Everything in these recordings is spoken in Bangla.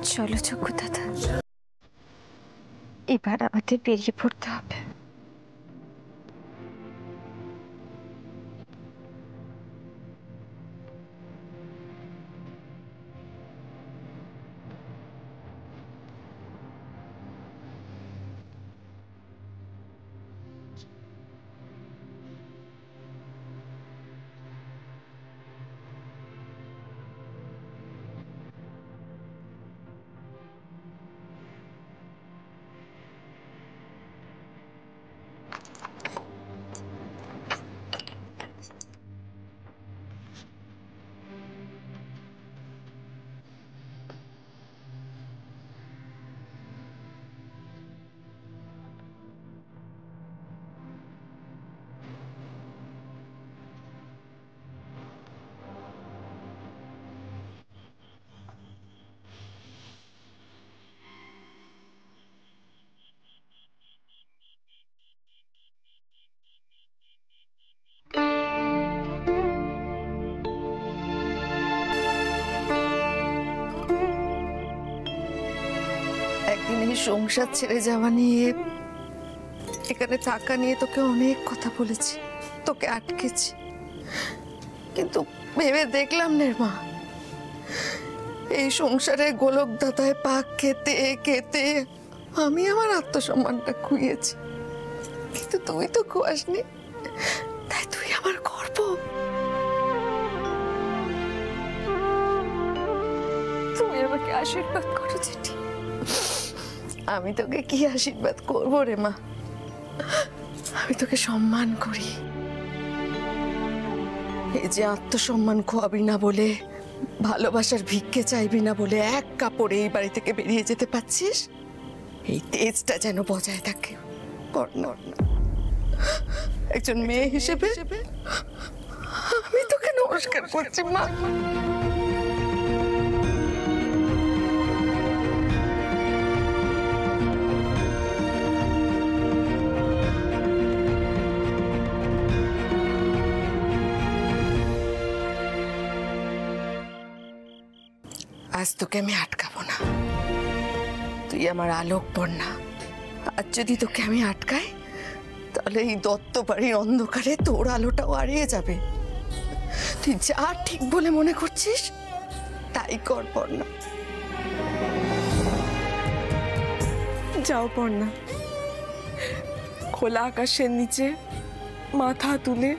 চলো চক্ষু দাদা, এবার আমাদের বেরিয়ে পড়তে হবে। একদিন এই সংসার ছেড়ে যাওয়া নিয়ে, এখানে থাকা নিয়ে তোকে অনেক কথা বলেছি, তোকে আটকেছি, কিন্তু ভেবে দেখলাম নির্মা, এই সংসারে গোলক দাদায় পাক খেতে খেতে আমি আমার আত্মসম্মানটা খুইয়েছি, কিন্তু তুই তো খুয়াসনি, তাই তুই আমার গর্ব। তুমি আমাকে আশীর্বাদ করো জেঠি। আমি তোকে কি আশীর্বাদ করবো রে মা, আমি তোকে সম্মান করি। এই যে আত্মসম্মান খোয়াবি না বলে, ভালোবাসার ভিক্ষে চাইবি না বলে এক কাপড়ে এই বাড়ি থেকে বেরিয়ে যেতে পারছিস, এই তেজটা যেন বজায় থাকে। একজন মেয়ে হিসেবে আমি তোকে নমস্কার করছি মা। আজ তোকে আমি আটকাবো না, তুই আমার আলোক বন্যা। আজ যদি তোকে আমি আটকাই, তাহলে এই দত্ত বাড়ির অন্ধকারে তোর আলোটাও হারিয়ে যাবে। তুই যা ঠিক বলে মনে করছিস তাই কর পর্ণা। যাও পর্ণা, খোলা আকাশের নিচে মাথা তুলে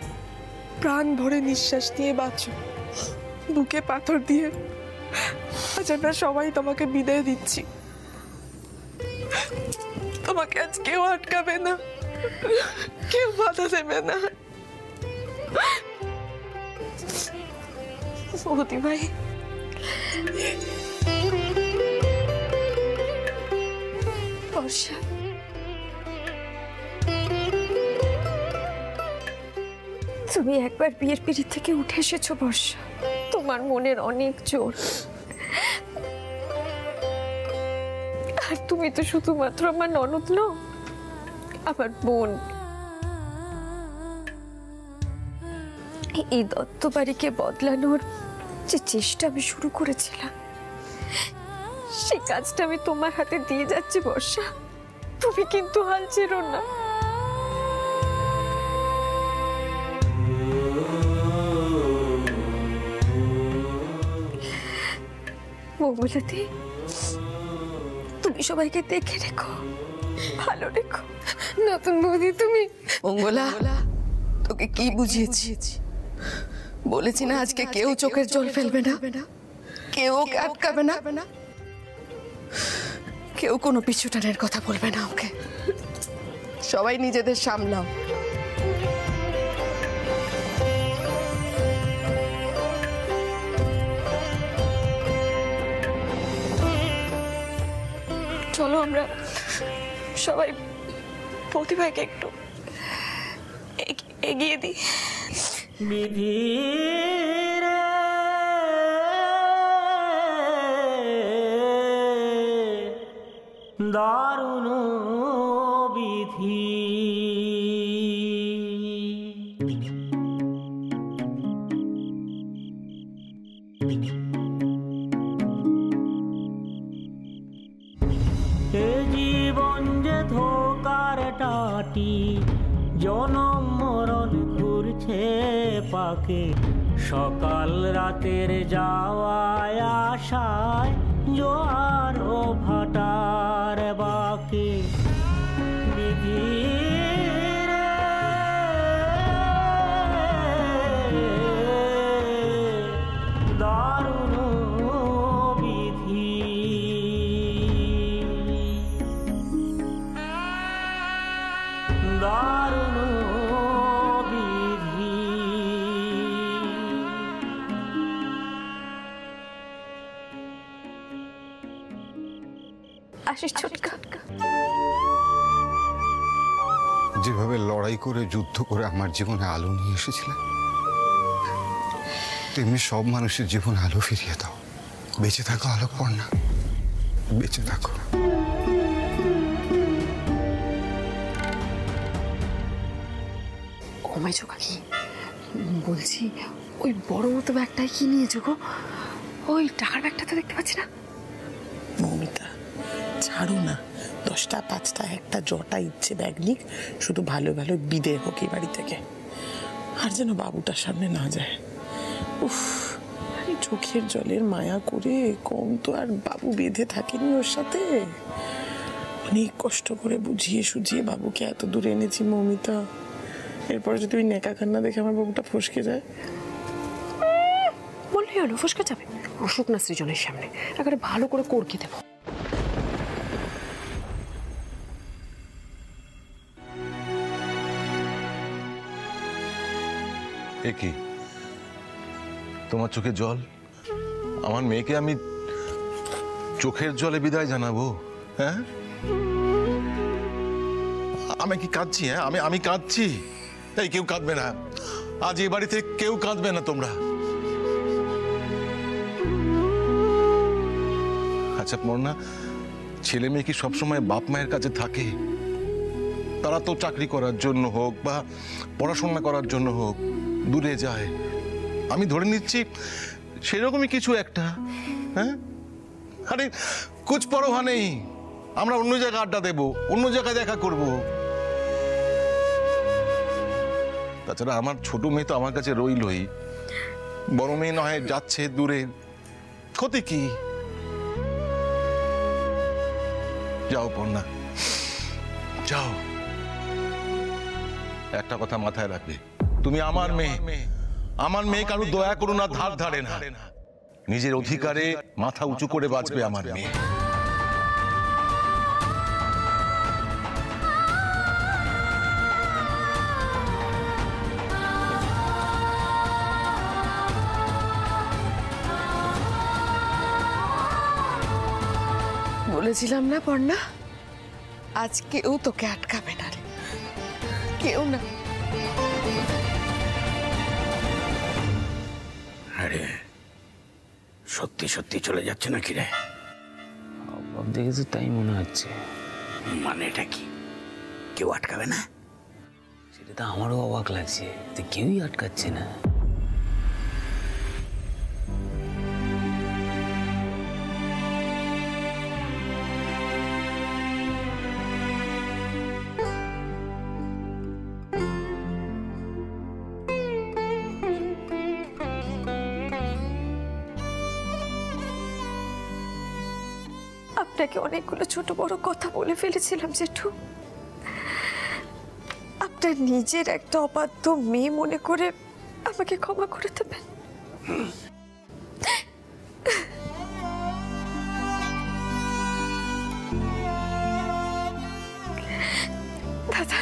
প্রাণ ভরে নিঃশ্বাস নিয়ে বাঁচো। বুকে পাথর দিয়ে আজ আমরা সবাই তোমাকে বিদায় দিচ্ছি। তোমাকে আজ কেউ আটকাবে না, কেউ বাধা দেবে না। বৌদি ভাই, বর্ষা, তুমি একবার বিয়ের পিড়ি থেকে উঠে এসেছো বর্ষা, তোমার মনের অনেক জোর, আর তুমি তো শুধুমাত্র আমার ননদ নও, আমার বোন। এই দত্ত বাড়িকে বদলানোর যে চেষ্টা আমি শুরু করেছিলাম, সেই কাজটা আমি তোমার হাতে দিয়ে যাচ্ছি বর্ষা, তুমি কিন্তু হাল ছেড়ো না। মঙ্গলাদি, তুমি সবাইকে দেখে রেখো, ভালো রেখো। নতুন বৌদি তুমি। মঙ্গলা, তোকে কি বুঝিয়েছি? বলেছি না আজকে কেউ চোখের জল ফেলবে না, কেউ ওকে আটকাবে না, কেউ কোনো পিছুটানের কথা বলবে না ওকে। সবাই নিজেদের সামলাও। চলো আমরা সবাই প্রতিভাকে একটু এগিয়ে দিই। দারুণ বিধি মাটি, জনম মরণ ঘুরছে পাকে, সকাল রাতের যাওয়ায় আশায় জোয়ার ও ভাটার বাকে। বিধির দারুণ বিধি, দারুণ বিধি। আসিস ছোটকা। যেভাবে লড়াই করে যুদ্ধ করে আমার জীবনে আলো নিয়ে এসেছিলে, তেমনি সব মানুষের জীবনে আলো ফিরিয়ে দাও। বেঁচে থাকো আলোকপর্ণা, বেঁচে থাকো। ঘুমাইছো কাকি? বলছি ওই বড় মতো ব্যাগটাই কি নিয়েছো গো? ওই টাকার ব্যাগটা তো দেখতে পাচ্ছি না। মৌমিতা ছাড়ো না, 10টা 5টা একটা জটা ইচ্ছে ব্যাগ নিক, শুধু ভালো ভালো বিদে হোক এই বাড়ি থেকে, আর যেন বাবুটার সামনে না যায়। উফ, এই চোখের জলের মায়া করে কম তো আর বাবু বেঁধে থাকেনি ওর সাথে। অনেক কষ্ট করে বুঝিয়ে সুঝিয়ে বাবুকে এত দূরে এনেছি মৌমিতা। এরপরে যদি ওই নেকা কান্না দেখে আমার বাবুটা ফসকে যায়। বললেই হলো, ফসকে যাবে? অসুখ না সৃজনের সামনে একেবারে ভালো করে করকে দেবো। এ কি তোমার চোখে জল? আমার মেয়েকে আমি চোখের জলে বিদায় জানাবো? হ্যাঁ, আমি কি কাঁদছি? হ্যাঁ, আমি কাঁদছি? এই কেউ কাঁদবে না আজ এই বাড়িতে, কেউ কাঁদবে না তোমরা। আচ্ছা পর্ণা, ছেলে মেয়ে কি সবসময় বাপ মায়ের কাছে থাকে? তারা তো চাকরি করার জন্য হোক বা পড়াশোনা করার জন্য হোক দূরে যায়। আমি ধরে নিচ্ছি সেরকমই কিছু একটা। হ্যাঁ, আরে কুছ পরোয়া নেই, আমরা অন্য জায়গায় আড্ডা দেবো, অন্য জায়গায় দেখা করব। তাছাড়া আমার ছোট মেয়ে তো আমার কাছে রইলই, বড় মেয়ে নয় যাচ্ছে দূরে, ক্ষতি কি? যাও পর্ণা, যাও। একটা কথা মাথায় রাখবে, তুমি আমার মেয়ে, আমার মেয়ে কারো দয়া করো না, ধার ধারে না। নিজের অধিকারে মাথা উঁচু করে বাঁচবে আমার মেয়ে। বলেছিলাম না পর্ণা, আজ কেউ তোকে আটকাবে না রে, কেউ না। আরে সত্যি সত্যি চলে যাচ্ছে নাকি রে? অভাব দেখেছি তাই মনে হচ্ছে। মানে এটা কি, কেউ আটকাবে না? সেটা তো আমারও অবাক লাগছে, তো কেউই আটকাচ্ছে না। আপনাকে অনেকগুলো ছোট বড় কথা বলে ফেলেছিলাম জেঠু। আপনার নিজের একটা অবাধ্য মেয়ে মনে করে আমাকে ক্ষমা করে দেবেন। দাদা,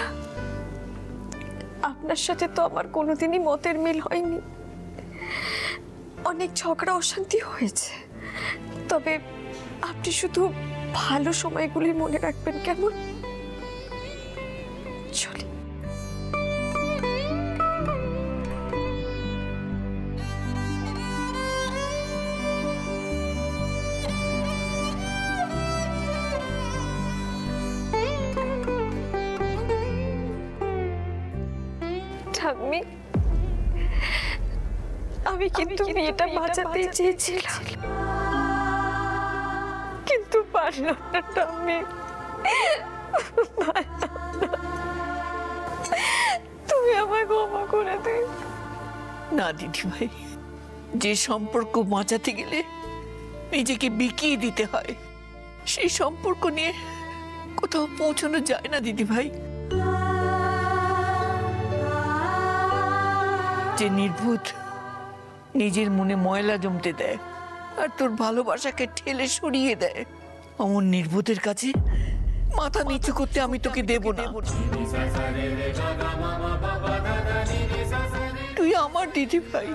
আপনার সাথে তো আমার কোনোদিনই মতের মিল হয়নি, অনেক ঝগড়া অশান্তি হয়েছে। তবে আপনি শুধু ভালো সময়গুলি মনে রাখবেন, কেমন? চলি। ঠাম্মি, আমি কিন্তু মেয়েটা বাঁচাতেই চেয়েছিলাম, কিন্তু পারলাম না ঠাম্মি, পারলাম না। তুই আমায় ক্ষমা করে দে। না দিদি ভাই, যে সম্পর্ক বাঁচাতে গেলে নিজেকে বিকিয়ে দিতে হয়, সেই সম্পর্ক নিয়ে কোথাও পৌঁছানো যায় না দিদি ভাই। যে নির্বোধ নিজের মনে ময়লা জমতে দেয় আর তোর ভালোবাসাকে ঠেলে সরিয়ে দেয়, অমন নির্বোধের কাছে মাথা নিচু করতে আমি তোকে দেব না। তুই আমার দিদি ভাই,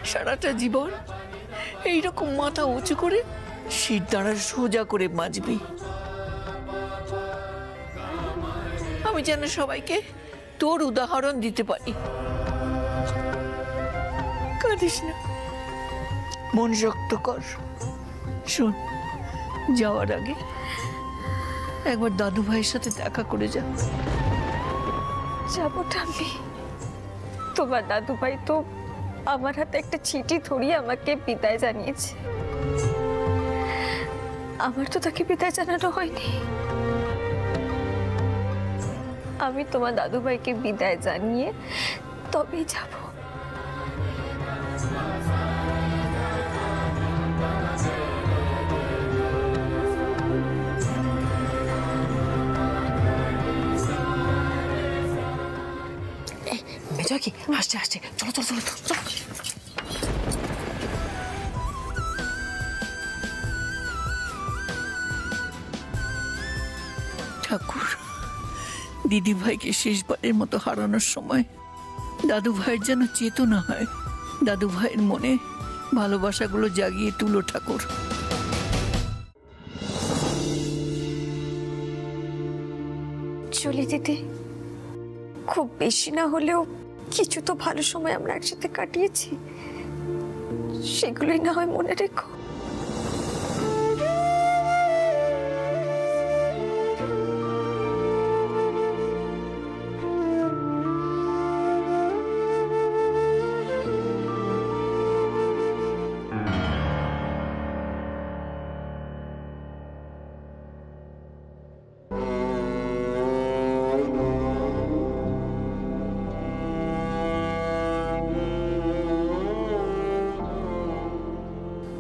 সারাটা জীবন এইরকম মাথা উঁচু করে শির দ্বারা সোজা করে বাঁচবি। আমি যেন সবাইকে তোর উদাহরণ দিতে পারি। কাঁদিস না, মন শক্ত কর। শোন, যাওয়ার আগে একবার দাদু ভাইয়ের সাথে দেখা করে যা। যাবো ঠাম্মি, তোমার দাদু ভাই তো আমার হাতে একটা চিঠি ধরিয়ে আমাকে বিদায় জানিয়েছে। আমার তো তাকে বিদায় জানানো হয়নি। আমি তোমার দাদু ভাইকে বিদায় জানিয়ে তবেই যাব। মেজকি আসছে আসছে, চলো চলো চলো চলো। ঠাকুর, দিদি ভাইকে শেষবারের মতো হারানোর সময় দাদু ভাইয়ের যেন চেতনা হয়। দাদু ভাইয়ের মনে ভালোবাসাগুলো জাগিয়ে তুলো ঠাকুর। চলি দিদি, খুব বেশি না হলেও কিছু তো ভালো সময় আমরা একসাথে কাটিয়েছি, সেগুলোই না হয় মনে রেখো।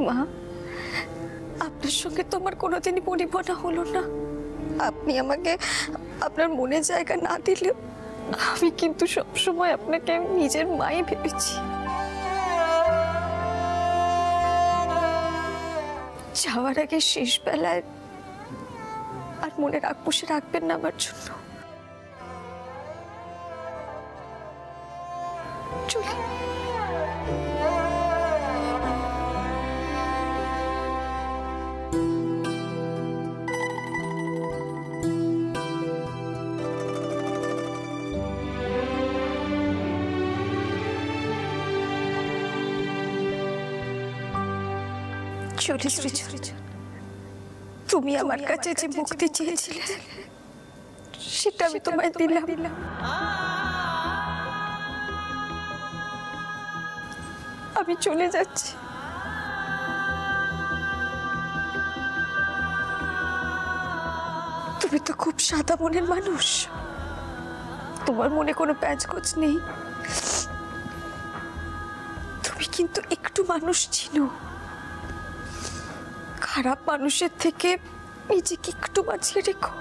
মা, আপনার সঙ্গে তো আমার কোনোদিনই পরিবর্তন হলো না। আপনি আমাকে আপনার মনে জায়গা না দিলেও আমি কিন্তু সবসময় আপনাকে নিজের মাই ভেবেছি। যাওয়ার আগে শেষ বেলায় আর মনে রাগ পুষে রাখবেন না আমার জন্য। চলি। চলি সৃজন, তুমি আমার কাছে যে মুক্তি চেয়েছিলে সেটা আমি তোমায় দিলাম। আমি চলে যাচ্ছি। তুমি তো খুব সাদা মনের মানুষ, তোমার মনে কোনো প্যাঁচগোছ নেই। তুমি কিন্তু একটু মানুষ চিনো। খারাপ মানুষের থেকে নিজেকে একটু বাঁচিয়ে রেখো।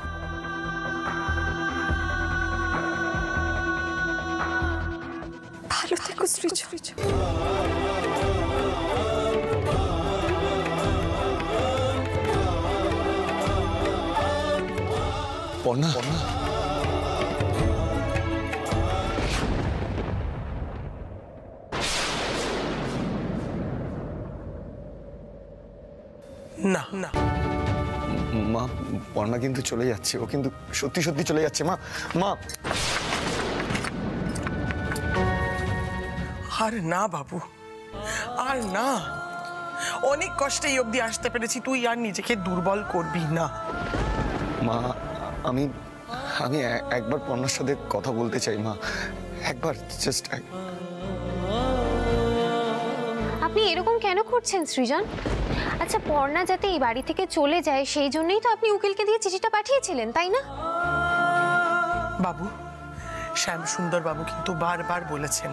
ভালো থেকো সৃজন। পর্ণা, না না মা, পর্ণা কিন্তু চলে যাচ্ছে। ও কিন্তু সত্যি সত্যি চলে যাচ্ছে। মা, মা। আর না বাবু, আর না। অনেক কষ্টে এই অবধি আসতে পেরেছি, তুই আর নিজেকে দুর্বল করবি না। মা, আমি আমি একবার পর্ণার সাথে কথা বলতে চাই মা, একবার, জাস্ট। আপনি এরকম কেন করছেন সৃজন? আচ্ছা, পর্ণা যাতে এই বাড়ি থেকে চলে যায় সেই জন্যই তো আপনি উকিলকে দিয়ে চিঠিটা পাঠিয়েছিলেন, তাই না? বাবু, শ্যাম সুন্দর বাবু কিন্তু বারবার বলেছেন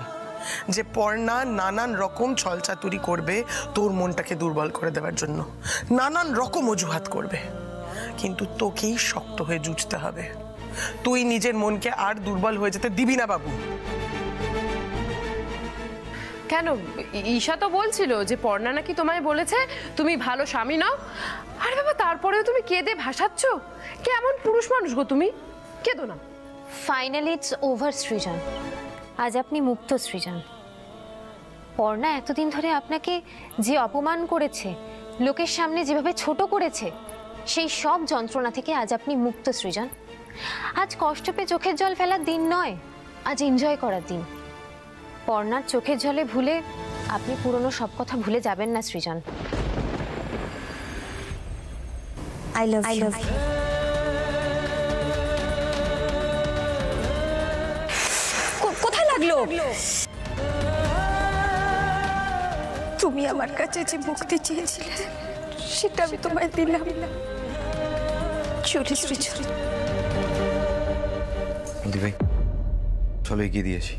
যে পর্ণা নানান রকম ছলচাতুরি করবে তোর মনটাকে দুর্বল করে দেওয়ার জন্য, নানান রকম অজুহাত করবে, কিন্তু তোকেই শক্ত হয়ে জুঝতে হবে। তুই নিজের মনকে আর দুর্বল হয়ে যেতে দিবি না বাবু। কেন, ঈশা তো বলছিল যে পর্ণা নাকি তোমায় বলেছে তুমি ভালো স্বামী নাও। আরে বাবা, তারপরেও তুমি কেঁদে ভাসাচ্ছ? কেমন পুরুষ মানুষ গো তুমি, কেঁদো না। ফাইনালি ইটস ওভার সৃজন, আজ আপনি মুক্ত সৃজন। পর্ণা এতদিন ধরে আপনাকে যে অপমান করেছে, লোকের সামনে যেভাবে ছোট করেছে, সেই সব যন্ত্রণা থেকে আজ আপনি মুক্ত সৃজন। আজ কষ্ট পেয়ে চোখের জল ফেলার দিন নয়, আজ এনজয় করার দিন। পর্ণার চোখের জলে ভুলে আপনি পুরনো সব কথা ভুলে যাবেন না সৃজন। I love you. কোথায় লাগলো? তুমি আমার কাছে যে মুক্তি চেয়েছিলে সেটা আমি তোমায় দিলাম। চলে সৃজন। বৌদি ভাই চলো এগিয়ে দিয়েছি।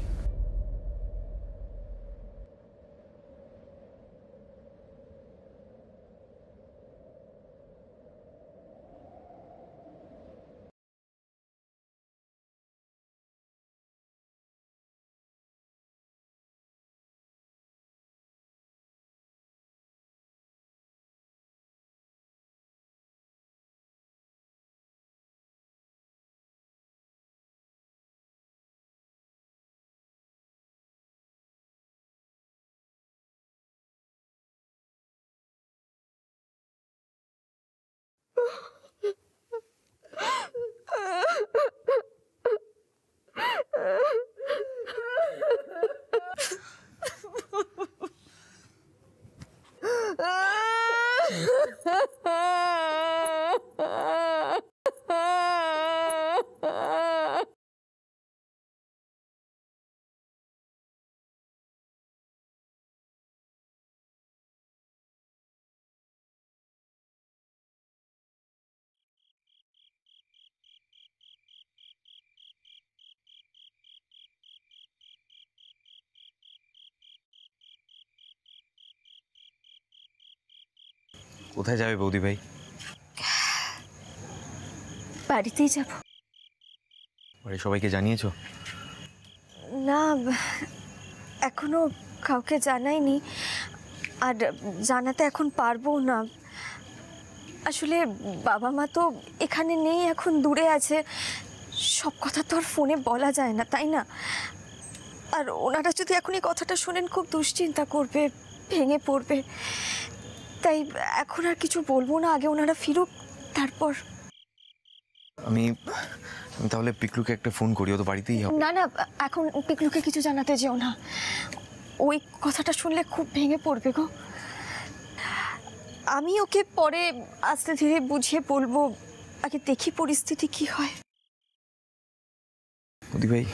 কোথায় যাবে বৌদি ভাই? বাড়িতেই যাব। বাড়ির সবাইকে জানিয়েছো? না, এখনো কাউকে জানাইনি, আর জানাতে এখন পারবো না। আসলে বাবা মা তো এখানে নেই, এখন দূরে আছে। সব কথা তো আর ফোনে বলা যায় না, তাই না? আর ওনারা যদি এখন এই কথাটা শোনেন খুব দুশ্চিন্তা করবে, ভেঙে পড়বে। তাই এখন আর কিছু বলবো না, আগে ওনারা ফিরুক তারপর। আমি তাহলে পিকলুকে একটা ফোন করি, ও তো বাড়িতেই হবে। না না, এখন পিকলুকে কিছু জানাতে যেও না, ওই কথাটা শুনলে খুব ভেঙে পড়বে গো। আমি ওকে পরে আস্তে ধীরে বুঝিয়ে বলবো, আগে দেখি পরিস্থিতি কি হয়। বৌদি ভাই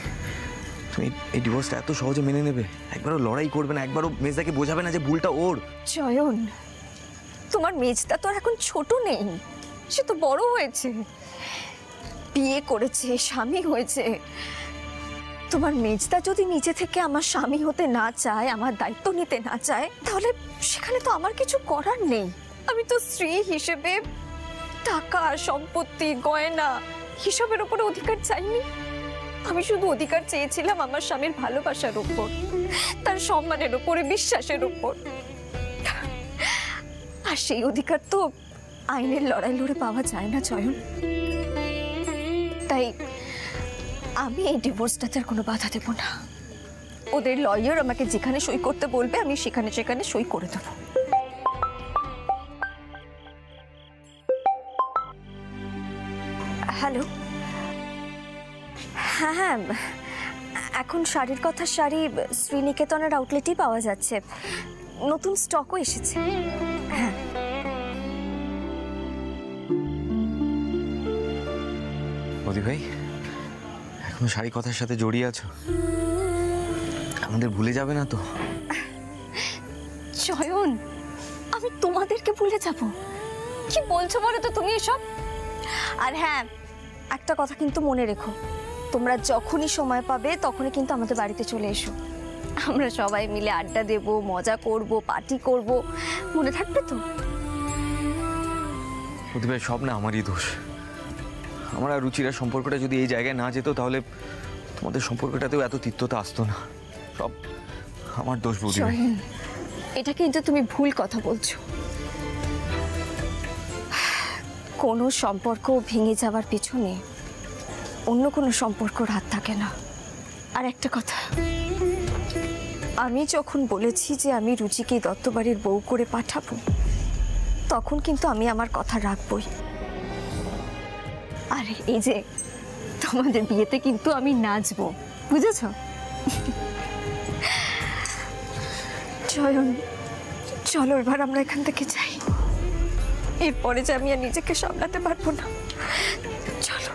তুমি এই ডিভোর্সটা এত সহজে মেনে নেবে? একবারও লড়াই করবে না? একবারও মেজদাকে বোঝাবে না যে ভুলটা ওর? চয়ন, তোমার মেজদা তো আর এখন ছোট নেই, সে তো বড় হয়েছে, বিয়ে করেছে, স্বামী হয়েছে। তোমার মেজদা যদি নিজে থেকে আমার স্বামী হতে না চায়, আমার দায়িত্ব নিতে না চায়, তাহলে সেখানে তো আমার কিছু করার নেই। আমি তো স্ত্রী হিসেবে টাকা, সম্পত্তি, গয়না হিসাবের উপরে অধিকার চাইনি। আমি শুধু অধিকার চেয়েছিলাম আমার স্বামীর ভালোবাসার উপর, তার সম্মানের উপরে, বিশ্বাসের উপর। আর সেই অধিকার তো আইনের লড়াই লড়ে পাওয়া যায় না চয়ন। তাই আমি এই ডিভোর্সটাতে আর কোনো বাধা দেব না। ওদের লয়ার আমাকে যেখানে সই করতে বলবে আমি সেখানে সেখানে সই করে দেব। হ্যালো, হ্যাঁ হ্যাঁ, এখন শাড়ির কথা শাড়ি শ্রীনিকেতনের আউটলেটেই পাওয়া যাচ্ছে, নতুন স্টকও এসেছে। হ্যাঁ বৌদি ভাই এখনো শাড়ি কথার সাথে জড়িয়ে আছো? আমাদের ভুলে যাবে না তো? চয়ন, আমি তোমাদেরকে ভুলে যাব? কি বলছো বলো তো তুমি এসব? আর হ্যাঁ, একটা কথা কিন্তু মনে রেখো, তোমরা যখনই সময় পাবে তখনই কিন্তু আমাদের বাড়িতে চলে এসো। আমরা সবাই মিলে আড্ডা দেব, মজা করব, পার্টি করব, মনে থাকবে তো? প্রদীপ ভাই, সব না আমারই দোষ। আমার আর রুচিরা সম্পর্কটা যদি এই জায়গায় না যেত তাহলে তোমাদের সম্পর্কটাতেও এত তিক্ততা আসতো না। সব আমার দোষ প্রদীপ ভাই। চয়ন, এটা কিন্তু তুমি ভুল কথা বলছো। কোনো সম্পর্ক ভেঙে যাওয়ার পিছনে অন্য কোনো সম্পর্কর হাত থাকে না। আর একটা কথা, আমি যখন বলেছি যে আমি রুচিকে দত্তবাড়ির বউ করে পাঠাবো, তখন কিন্তু আমি আমার কথা রাখবই। আর এই যে তোমাদের বিয়েতে কিন্তু আমি নাচবো, বুঝেছ? চয়ন, চলো এবার আমরা এখান থেকে যাই। এরপরে যে আমি আর নিজেকে সামলাতে পারবো না। চলো।